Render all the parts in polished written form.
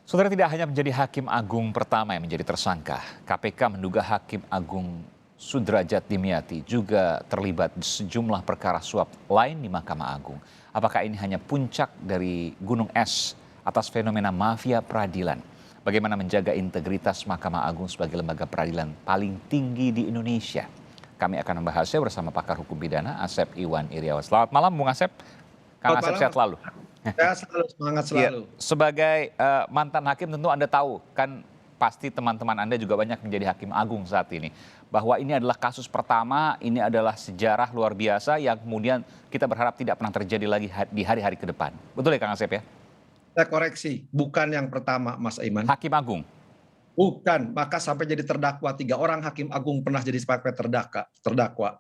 Saudara, tidak hanya menjadi hakim agung pertama yang menjadi tersangka, KPK menduga hakim agung Sudrajat Dimyati juga terlibat di sejumlah perkara suap lain di Mahkamah Agung. Apakah ini hanya puncak dari gunung es atas fenomena mafia peradilan? Bagaimana menjaga integritas Mahkamah Agung sebagai lembaga peradilan paling tinggi di Indonesia? Kami akan membahasnya bersama pakar hukum pidana Asep Iwan Iryawan. Selamat malam Bung Asep. Kang Selamat Asep, malam. sehat selalu. Saya selalu semangat Iya, selalu. sebagai mantan hakim tentu Anda tahu kan, pasti teman-teman Anda juga banyak menjadi hakim agung saat ini. Bahwa ini adalah kasus pertama, ini adalah sejarah luar biasa yang kemudian kita berharap tidak pernah terjadi lagi di hari-hari ke depan. Betul ya Kang Asep ya? Saya koreksi, bukan yang pertama Mas Aiman. Hakim agung. Bukan, maka sampai jadi terdakwa 3 orang hakim agung pernah jadi sampai terdakwa.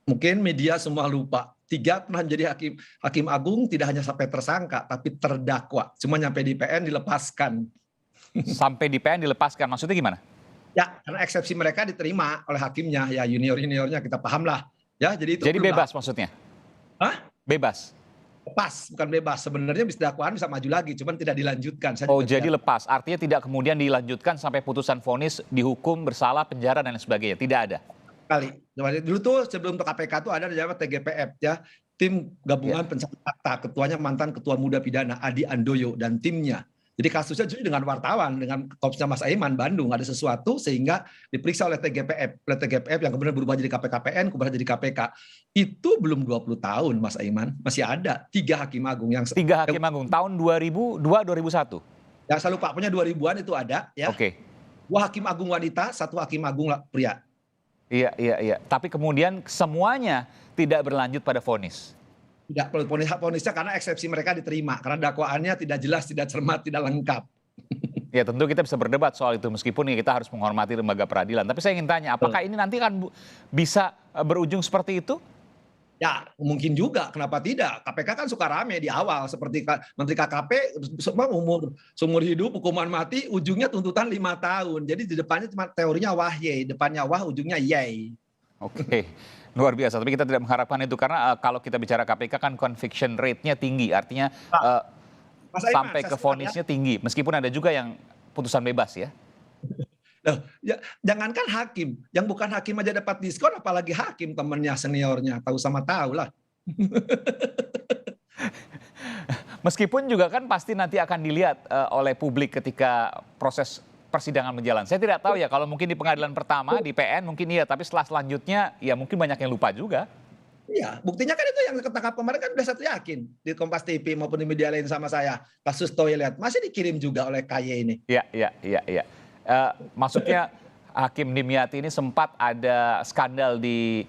Mungkin media semua lupa. 3 pernah menjadi hakim agung, tidak hanya sampai tersangka, tapi terdakwa. Cuma nyampe di PN dilepaskan. Sampai di PN dilepaskan, maksudnya gimana? Ya, karena eksepsi mereka diterima oleh hakimnya, ya junior-juniornya kita paham lah. Ya, jadi itu Jadi belum bebas maksudnya? Hah? Bebas? Lepas, bukan bebas. Sebenarnya bisa dakwaan bisa maju lagi, cuman tidak dilanjutkan. Saya Oh, juga jadi tidak lepas. Artinya tidak kemudian dilanjutkan sampai putusan vonis, dihukum, bersalah, penjara, dan lain sebagainya. Tidak ada? kali. Dulu tuh sebelum ke KPK tuh ada namanya TGPF ya, tim gabungan pencari fakta, ketuanya mantan ketua muda pidana Adi Andoyo dan timnya. Jadi kasusnya justru dengan wartawan, dengan kopsnya Mas Aiman Bandung ada sesuatu sehingga diperiksa oleh TGPF yang kemudian berubah jadi KPKPN, kemudian jadi KPK. Itu belum 20 tahun Mas Aiman, masih ada 3 hakim agung yang 3 hakim agung, tahun 2002, 2001? yang saya lupa, punya 2000-an itu ada ya. Oke. 2 hakim agung wanita, 1 hakim agung pria. Iya, iya, iya. Tapi kemudian semuanya tidak berlanjut pada vonis. Tidak, ponisnya karena eksepsi mereka diterima, karena dakwaannya tidak jelas, tidak cermat, tidak lengkap. Ya tentu kita bisa berdebat soal itu meskipun ya kita harus menghormati lembaga peradilan. Tapi saya ingin tanya, apakah ini nanti akan bisa berujung seperti itu? Ya mungkin juga, kenapa tidak? KPK kan suka rame di awal, seperti Menteri KKP, semua seumur hidup, hukuman mati, ujungnya tuntutan 5 tahun. Jadi di depannya cuma teorinya wah ye, depannya wah, ujungnya yay. Oke, luar biasa. Tapi kita tidak mengharapkan itu karena kalau kita bicara KPK kan conviction rate-nya tinggi, artinya Mas Aiman, sampai ke vonisnya tinggi. Meskipun ada juga yang putusan bebas ya. Loh, ya, jangankan hakim, yang bukan hakim aja dapat diskon, apalagi hakim temennya, seniornya, tahu sama tahu lah. Meskipun juga kan pasti nanti akan dilihat oleh publik ketika proses persidangan berjalan. Saya tidak tahu ya, kalau mungkin di pengadilan pertama, di PN mungkin iya, tapi selanjutnya ya mungkin banyak yang lupa juga. Iya, buktinya kan itu yang ketangkap kemarin kan udah satu yakin di Kompas TV maupun di media lain sama saya. Kasus toilet masih dikirim juga oleh KY ini. Iya, iya, iya, iya. Maksudnya Hakim Dimyati ini sempat ada skandal di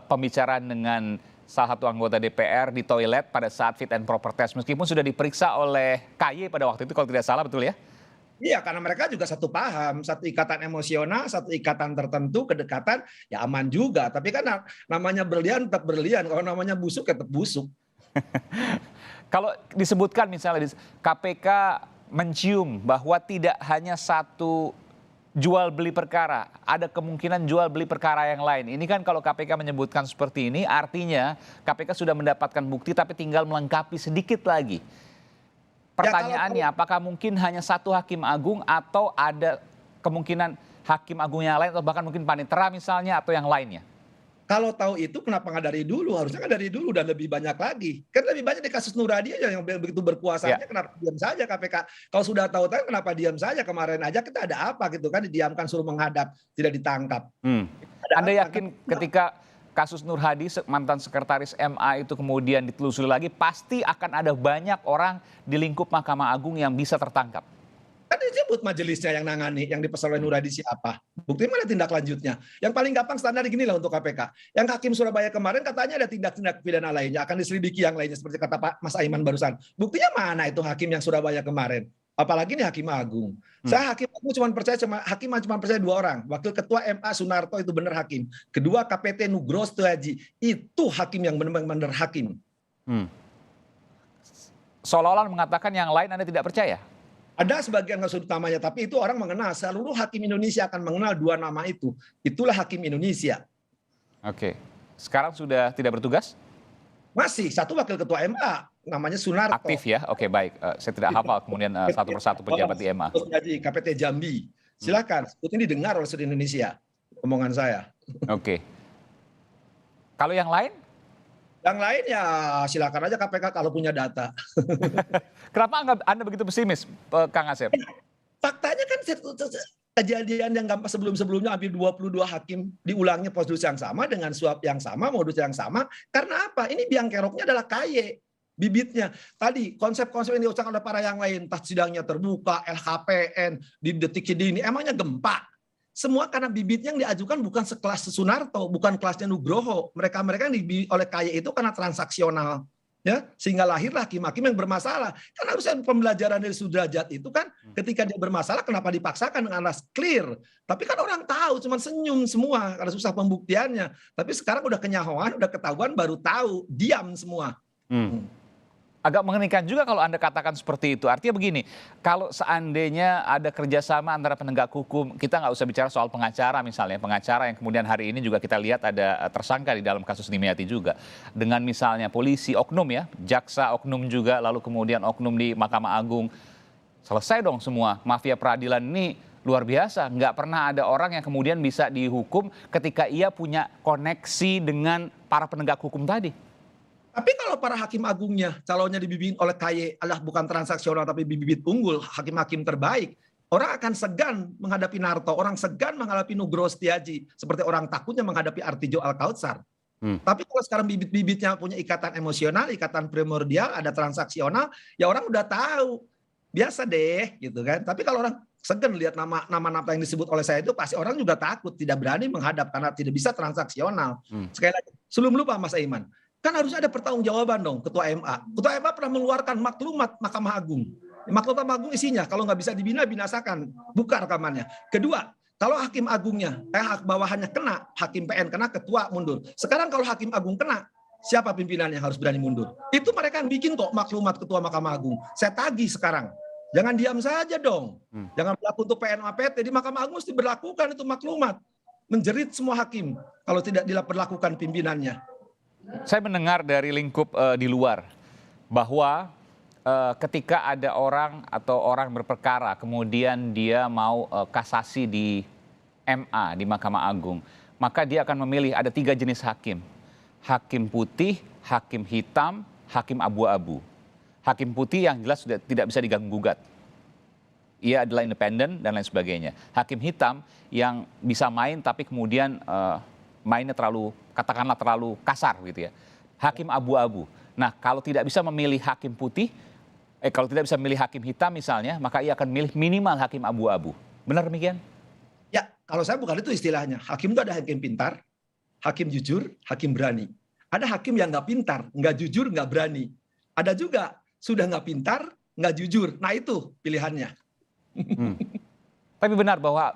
pembicaraan dengan salah satu anggota DPR di toilet pada saat fit and proper test. Meskipun sudah diperiksa oleh KY pada waktu itu kalau tidak salah, betul ya? Iya, karena mereka juga satu paham, satu ikatan emosional, satu ikatan tertentu, kedekatan, ya aman juga. Tapi kan namanya berlian tetap berlian, kalau namanya busuk tetap busuk. Kalau disebutkan misalnya KPK mencium bahwa tidak hanya satu jual beli perkara, ada kemungkinan jual beli perkara yang lain. Ini kan kalau KPK menyebutkan seperti ini, artinya KPK sudah mendapatkan bukti tapi tinggal melengkapi sedikit lagi. Pertanyaannya, apakah mungkin hanya satu hakim agung atau ada kemungkinan hakim agung yang lain atau bahkan mungkin panitera misalnya atau yang lainnya? Kalau tahu itu kenapa nggak dari dulu? Harusnya kan dari dulu dan lebih banyak lagi. Kan lebih banyak di kasus Nur Hadi aja yang begitu berkuasanya, kenapa diam saja KPK? Kalau sudah tahu kenapa diam saja? Kemarin aja kita ada apa gitu kan, didiamkan suruh menghadap, tidak ditangkap. Anda yakin ketika kasus Nur Hadi, mantan sekretaris MA itu kemudian ditelusuri lagi, pasti akan ada banyak orang di lingkup Mahkamah Agung yang bisa tertangkap? Kan disebut majelisnya yang nangani, yang dipesan oleh Nur Hadi siapa. Bukti mana tindak lanjutnya. Yang paling gampang standar gini lah untuk KPK. Yang Hakim Surabaya kemarin katanya ada tindak-tindak pidana lainnya, akan diselidiki yang lainnya, seperti kata Pak Mas Aiman barusan. Buktinya mana itu Hakim yang Surabaya kemarin? Apalagi nih Hakim Agung. Saya Hakim Agung cuma percaya 2 orang. Wakil Ketua MA Sunarto itu benar hakim. Kedua KPT Nugroho Setiaji itu hakim yang benar-benar hakim. Seolah-olah mengatakan yang lain Anda tidak percaya? Ada sebagian kasus utamanya, tapi itu orang mengenal. Seluruh hakim Indonesia akan mengenal 2 nama itu. Itulah hakim Indonesia. Oke. Sekarang sudah tidak bertugas? Masih, 1 wakil ketua MA. namanya Sunarto. Aktif ya, oke baik. Saya tidak hafal kemudian satu persatu pejabat di MA. Jadi KPT Jambi. Silakan, ini didengar oleh seluruh Indonesia omongan saya. Oke. Kalau yang lain? Yang lain ya silakan aja KPK kalau punya data. Kenapa Anda begitu pesimis, Kang Asep? Faktanya kan kejadian yang gampang sebelum-sebelumnya hampir 22 hakim diulangnya prosedur yang sama dengan suap yang sama, modus yang sama. Karena apa? Ini biang keroknya adalah KY. Bibitnya tadi konsep-konsep yang diucapkan oleh para yang lain, entah sidangnya terbuka, LHPN, di detik dini, emangnya gempa. Semua karena bibitnya yang diajukan bukan sekelas Sunarto, bukan kelasnya Nugroho. Mereka-mereka yang dibidik oleh KY itu karena transaksional. Ya, sehingga lahirlah hakim-hakim yang bermasalah. Kan harusnya pembelajaran dari Sudrajat itu kan ketika dia bermasalah kenapa dipaksakan dengan alas clear. Tapi kan orang tahu, cuma senyum semua karena susah pembuktiannya. Tapi sekarang udah kenyahoan, udah ketahuan, baru tahu, diam semua. Agak mengerikan juga kalau Anda katakan seperti itu. Artinya begini, kalau seandainya ada kerjasama antara penegak hukum, kita nggak usah bicara soal pengacara misalnya. Pengacara yang kemudian hari ini juga kita lihat ada tersangka di dalam kasus Dimyati juga. Dengan misalnya polisi, oknum ya, jaksa oknum juga, lalu kemudian oknum di Mahkamah Agung. Selesai dong semua. Mafia peradilan ini luar biasa. Nggak pernah ada orang yang kemudian bisa dihukum ketika ia punya koneksi dengan para penegak hukum tadi. Tapi kalau para hakim agungnya calonnya dibimbing oleh KY adalah bukan transaksional tapi bibit unggul, hakim-hakim terbaik, orang akan segan menghadapi Narto, orang segan menghadapi Nugroho Setiaji, seperti orang takutnya menghadapi Artijo Alkautsar. Tapi kalau sekarang bibit-bibitnya punya ikatan emosional, ikatan primordial, ada transaksional, ya orang udah tahu. Biasa deh gitu kan. Tapi kalau orang segan lihat nama-nama yang disebut oleh saya itu pasti orang juga takut, tidak berani menghadap karena tidak bisa transaksional. Sekali lagi, sebelum lupa Mas Aiman, kan harus ada pertanggungjawaban dong Ketua MA. Ketua MA pernah mengeluarkan maklumat Mahkamah Agung. Maklumat Mahkamah Agung isinya kalau nggak bisa dibina, binasakan. Buka rekamannya. Kedua, kalau hakim agungnya, bawahannya kena, hakim PN kena, ketua mundur. Sekarang kalau hakim agung kena, siapa pimpinan yang harus berani mundur? Itu mereka yang bikin kok maklumat Ketua Mahkamah Agung. Saya tagih sekarang. Jangan diam saja dong. Jangan berlaku untuk PN PT. Di Mahkamah Agung mesti berlakukan itu maklumat. Menjerit semua hakim kalau tidak dilakukan pimpinannya. Saya mendengar dari lingkup di luar bahwa ketika ada orang atau orang berperkara kemudian dia mau kasasi di MA, di Mahkamah Agung, maka dia akan memilih ada 3 jenis hakim. Hakim putih, hakim hitam, hakim abu-abu. Hakim putih yang jelas sudah tidak bisa diganggu-gugat. Ia adalah independen dan lain sebagainya. Hakim hitam yang bisa main tapi kemudian mainnya katakanlah terlalu kasar gitu ya. Hakim abu-abu. Nah, kalau tidak bisa memilih hakim putih, kalau tidak bisa memilih hakim hitam misalnya, maka ia akan memilih minimal hakim abu-abu. Benar demikian? Ya, kalau saya bukan itu istilahnya. Hakim itu ada hakim pintar, hakim jujur, hakim berani. Ada hakim yang nggak pintar, nggak jujur, nggak berani. Ada juga sudah nggak pintar, nggak jujur. Nah itu pilihannya. Tapi benar bahwa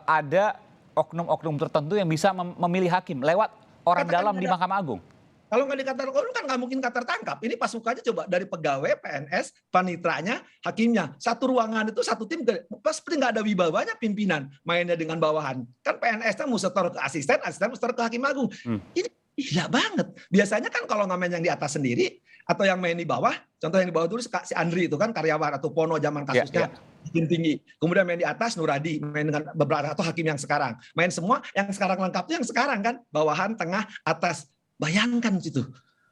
ada oknum-oknum tertentu yang bisa memilih hakim lewat orang dalam di Mahkamah Agung. Kalau nggak dikatakan oknum kan nggak mungkin kata tertangkap. Ini pasukannya coba dari pegawai, PNS, panitranya, hakimnya. Satu ruangan itu satu tim, seperti nggak ada wibawanya pimpinan. Mainnya dengan bawahan. Kan PNS-nya mesti setor ke asisten, asisten mesti setor ke Hakim Agung. Ini gila banget. Biasanya kan kalau nggak main yang di atas sendiri, atau yang main di bawah, contoh yang di bawah dulu si Andri itu kan karyawan atau Pono zaman kasusnya. Hakim tinggi. Kemudian main di atas Nuradi, main dengan beberapa atau hakim yang sekarang. Main semua yang sekarang lengkap itu yang sekarang kan, bawahan, tengah, atas. Bayangkan situ.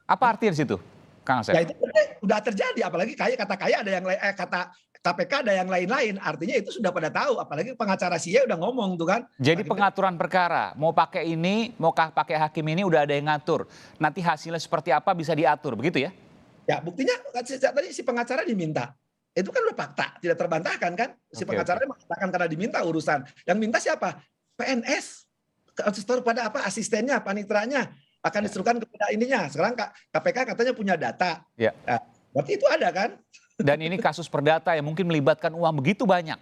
Apa artinya di situ, Kang Asep? Ya itu udah terjadi, apalagi kata kaya ada yang kata KPK ada yang lain-lain. Artinya itu sudah pada tahu, apalagi pengacara SIA udah ngomong tuh kan. Jadi pengaturan perkara, mau pakai ini, mau pakai hakim ini udah ada yang ngatur. Nanti hasilnya seperti apa bisa diatur, begitu ya? Ya, buktinya tadi si pengacara diminta. Itu kan udah fakta, tidak terbantahkan kan? Si pengacara mengatakan karena diminta urusan. Yang minta siapa? PNS. Pada apa? Asistennya, panitranya akan disuruhkan kepada ininya. Sekarang KPK katanya punya data. Ya. Nah, berarti itu ada kan? Dan ini kasus perdata yang mungkin melibatkan uang begitu banyak.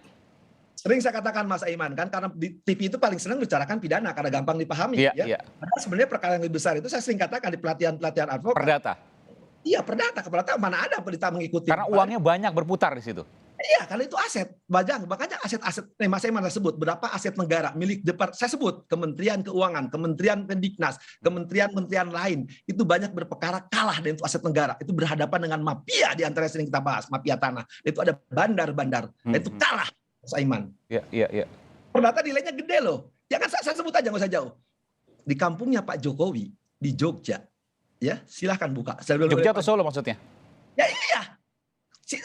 Sering saya katakan Mas Aiman kan, karena di TV itu paling senang bicarakan pidana karena gampang dipahami. Ya. Padahal sebenarnya perkara yang lebih besar itu saya sering katakan di pelatihan advokat. Perdata. Iya, perdata mana ada berita mengikuti. Karena uangnya banyak berputar di situ. Iya, karena itu aset. Makanya aset-aset, Mas Eman sebut berapa aset negara milik saya sebut Kementerian Keuangan, Kementerian Pendiknas, kementerian-kementerian lain itu banyak berperkara kalah dan itu aset negara. Itu berhadapan dengan mafia di antara yang sering kita bahas, mafia tanah. Itu ada bandar-bandar, dan itu kalah, Mas Aiman. Iya, iya, iya. Perdata nilainya gede loh. Jangan saya sebut aja, nggak usah jauh. Di kampungnya Pak Jokowi di Jogja, ya silahkan buka. Jogja atau Solo maksudnya? Ya iya.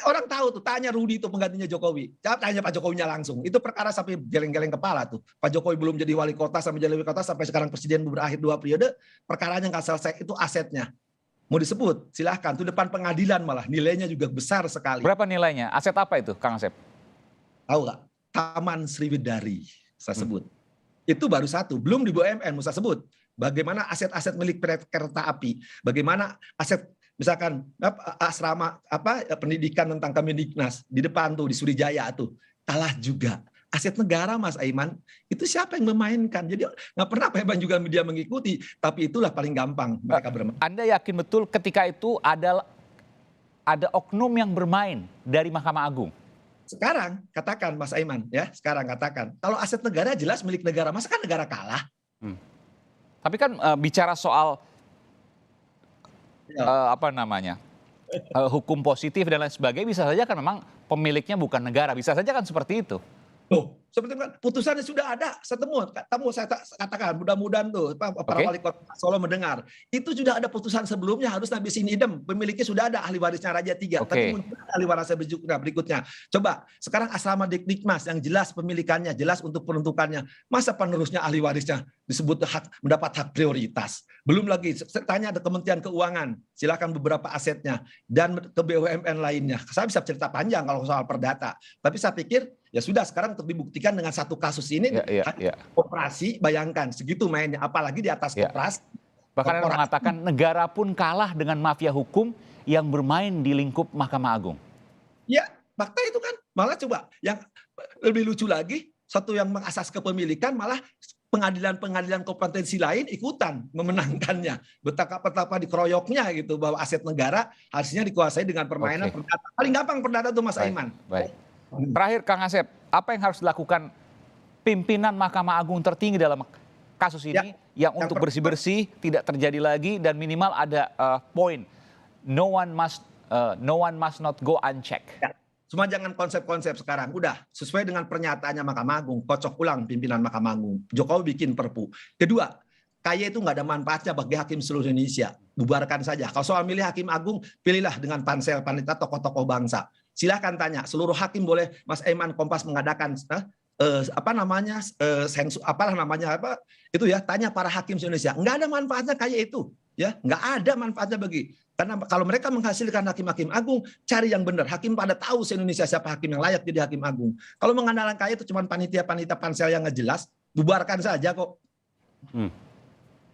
Orang tahu tuh, tanya Rudi itu penggantinya Jokowi. Tanya Pak Jokowinya langsung. Itu perkara sampai geleng-geleng kepala tuh. Pak Jokowi belum jadi wali kota sampai jadi wali kota sampai sekarang presiden berakhir 2 periode, perkaranya nggak selesai, itu asetnya. Mau disebut, silahkan. Itu depan pengadilan malah, nilainya juga besar sekali. Berapa nilainya? Aset apa itu, Kang Asep? Tahu nggak? Taman Sriwidari, saya sebut. Itu baru satu, belum di BUMN, saya sebut. Bagaimana aset-aset milik kereta api, bagaimana aset misalkan asrama pendidikan tentang Kemendiknas di depan tuh di Surijaya tuh kalah juga. Aset negara, Mas Aiman, itu siapa yang memainkan? Jadi nggak pernah Pak Aiman juga media mengikuti, tapi itulah paling gampang mereka bermain. Anda yakin betul ketika itu ada oknum yang bermain dari Mahkamah Agung? Sekarang katakan Mas Aiman, ya sekarang katakan kalau aset negara jelas milik negara, masa kan negara kalah? Tapi kan bicara soal hukum positif dan lain sebagainya, bisa saja kan memang pemiliknya bukan negara, bisa saja kan seperti itu. Loh, seperti kan putusannya sudah ada, saya katakan mudah-mudahan tuh para wali kota Solo mendengar. Itu sudah ada putusan sebelumnya, harus habis ini idem, pemiliknya sudah ada, ahli warisnya Raja 3. Tapi muncul ahli warisnya berikutnya. Coba, sekarang asrama Dikmas yang jelas pemilikannya, jelas untuk peruntukannya. Masa penerusnya ahli warisnya disebut mendapat hak prioritas. Belum lagi, tanya ada Kementerian Keuangan, silakan beberapa asetnya, dan ke BUMN lainnya. Saya bisa cerita panjang kalau soal perdata. Tapi saya pikir, ya sudah sekarang untuk dibuktikan dengan satu kasus ini, operasi, bayangkan segitu mainnya, apalagi di atas operasi. Bahkan Anda mengatakan negara pun kalah dengan mafia hukum yang bermain di lingkup Mahkamah Agung. Ya, fakta itu kan. Malah coba, yang lebih lucu lagi, satu yang mengasas kepemilikan malah pengadilan-pengadilan kompetensi lain ikutan memenangkannya. Betapa dikeroyoknya gitu, bahwa aset negara harusnya dikuasai dengan permainan perdata. Paling gampang perdata itu Mas Aiman. Baik. Terakhir Kang Asep, apa yang harus dilakukan pimpinan Mahkamah Agung tertinggi dalam kasus ini yang untuk bersih-bersih tidak terjadi lagi dan minimal ada poin no one must not go unchecked. Ya. Cuma jangan konsep-konsep sekarang. Udah sesuai dengan pernyataannya Mahkamah Agung, kocok ulang pimpinan Mahkamah Agung. Jokowi bikin perpu. Kedua, KY itu nggak ada manfaatnya bagi hakim seluruh Indonesia. Bubarkan saja. Kalau soal milih hakim agung, pilihlah dengan pansel, panitia, tokoh-tokoh bangsa. Silahkan tanya. Seluruh hakim boleh Mas Aiman Kompas mengadakan tanya para hakim Indonesia. Nggak ada manfaatnya KY itu. Ya, nggak ada manfaatnya karena kalau mereka menghasilkan hakim-hakim agung, cari yang benar. Hakim pada tahu se-Indonesia siapa hakim yang layak jadi hakim agung. Kalau mengandalkan KY itu cuma panitia-panitia pansel yang nggak jelas, bubarkan saja kok.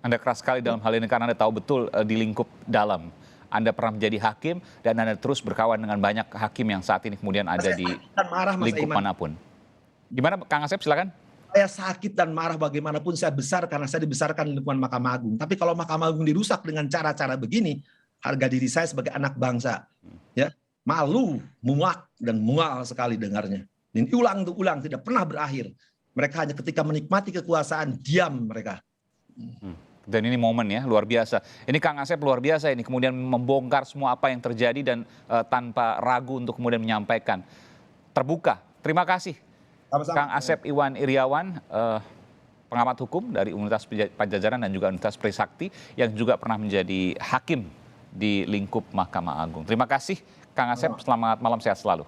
Anda keras sekali dalam hal ini karena Anda tahu betul di lingkup dalam. Anda pernah menjadi hakim dan Anda terus berkawan dengan banyak hakim yang saat ini kemudian ada di lingkup manapun. Gimana Kang Asep, silakan. Saya sakit dan marah bagaimanapun saya besar karena saya dibesarkan di lingkungan Mahkamah Agung. Tapi kalau Mahkamah Agung dirusak dengan cara-cara begini, harga diri saya sebagai anak bangsa, ya malu, muak dan mual sekali dengarnya. Dan ulang tidak pernah berakhir. Mereka hanya ketika menikmati kekuasaan diam mereka. Dan ini momen ya luar biasa. Ini Kang Asep luar biasa ini kemudian membongkar semua apa yang terjadi dan tanpa ragu untuk kemudian menyampaikan terbuka. Terima kasih. Sama-sama. Kang Asep Iwan Iriawan, pengamat hukum dari Universitas Padjadjaran dan juga Universitas Trisakti yang juga pernah menjadi hakim di lingkup Mahkamah Agung. Terima kasih Kang Asep, selamat malam, sehat selalu.